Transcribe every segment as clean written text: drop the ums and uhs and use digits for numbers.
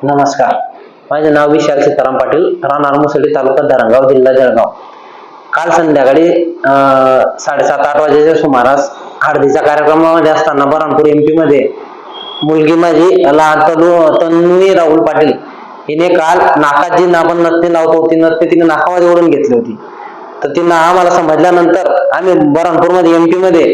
नमस्कार. माझे नाव विशाल सीताराम पाटील, राहणार मुसळी, तालुका धरणगाव, जिल्हा जळगाव. काल संध्याकाळी 7:30-8 वाजेच्या सुमारास हळदीच्या कार्यक्रमामध्ये असताना बऱ्हाणपूर MP मध्ये मुलगी माझी लहान तन्वी राहुल पाटील हिने काल नाकात जी आपण नथनी लावतो ती नथनी तिने नाकामध्ये ओढून घेतली होती. तर तिनं आम्हाला समजल्यानंतर आम्ही बऱ्हाणपूर मध्ये MP मध्ये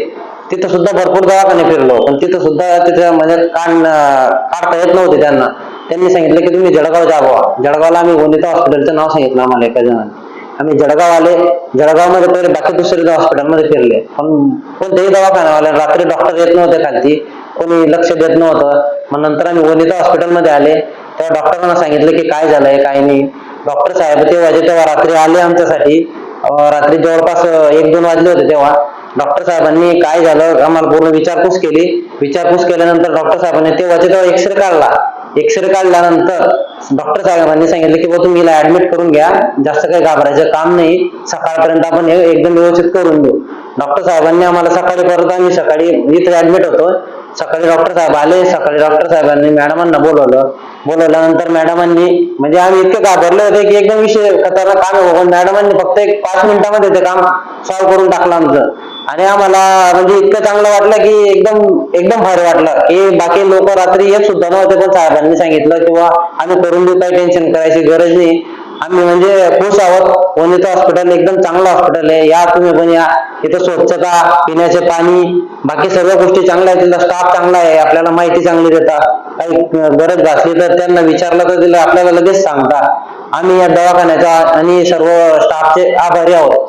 तिथं सुद्धा भरपूर दवाखाने फिरलो, पण तिथं सुद्धा तिथे म्हणजे काढता येत नव्हते त्यांना. त्यांनी सांगितलं की तुम्ही जळगाव जावा. जळगावला आम्ही वनिता हॉस्पिटलचं नाव सांगितलं आम्हाला एका जणांनी. आम्ही जळगाव आले. जळगावमध्ये पहिले बाकी दुसऱ्या हॉस्पिटलमध्ये फिरले, पण कोणत्याही दवाखान्यावाल्या रात्री डॉक्टर येत नव्हते खालती, कोणी लक्ष देत नव्हतं. मग नंतर आम्ही वनिता हॉस्पिटलमध्ये आले, तेव्हा डॉक्टरांना सांगितलं की काय झालंय काय नाही. डॉक्टर साहेब तेव्हा रात्री आले आमच्यासाठी. रात्री जवळपास 1-2 वाजले होते. तेव्हा डॉक्टर साहेबांनी काय झालं आम्हाला पूर्ण विचारपूस केली. विचारपूस केल्यानंतर डॉक्टर साहेबांनी तेव्हा एक्सरे काढला. एक्सरे काढल्यानंतर डॉक्टर साहेबांनी सांगितलं की बाबा तुम्ही हिला ऍडमिट करून घ्या, जास्त काही घाबरायचं काम नाही, सकाळपर्यंत आपण एकदम व्यवस्थित करून देऊ. डॉक्टर साहेबांनी आम्हाला आम्ही सकाळी इथे ऍडमिट होतो. सकाळी डॉक्टर साहेब आले. सकाळी डॉक्टर साहेबांनी मॅडमांना बोलवल्यानंतर मॅडमांनी म्हणजे आम्ही इतके घाबरले होते की एकदम विषय खतरनाक काम आहे. मॅडमांनी फक्त 5 मिनिटामध्ये ते काम सॉल्व्ह करून टाकलं आमचं. आणि आम्हाला म्हणजे इतकं चांगलं वाटलं की एकदम भारी वाटलं की बाकी लोक रात्री येत सुद्धा नव्हते, पण साहेबांनी सांगितलं किंवा आम्ही करून देऊ, काही टेन्शन करायची गरज नाही. आम्ही म्हणजे खुश आहोत. वनिता हॉस्पिटल एकदम चांगलं हॉस्पिटल आहे. या तुम्ही पण या. इथं स्वच्छता, पिण्याचे पाणी, बाकी सर्व गोष्टी चांगल्या आहेत. तिथला स्टाफ चांगला आहे, आपल्याला माहिती चांगली देतात. काही गरज भासली तर त्यांना विचारलं तर तिला आपल्याला लगेच सांगता. आम्ही या दवाखान्याचा आणि सर्व स्टाफचे आभारी आहोत.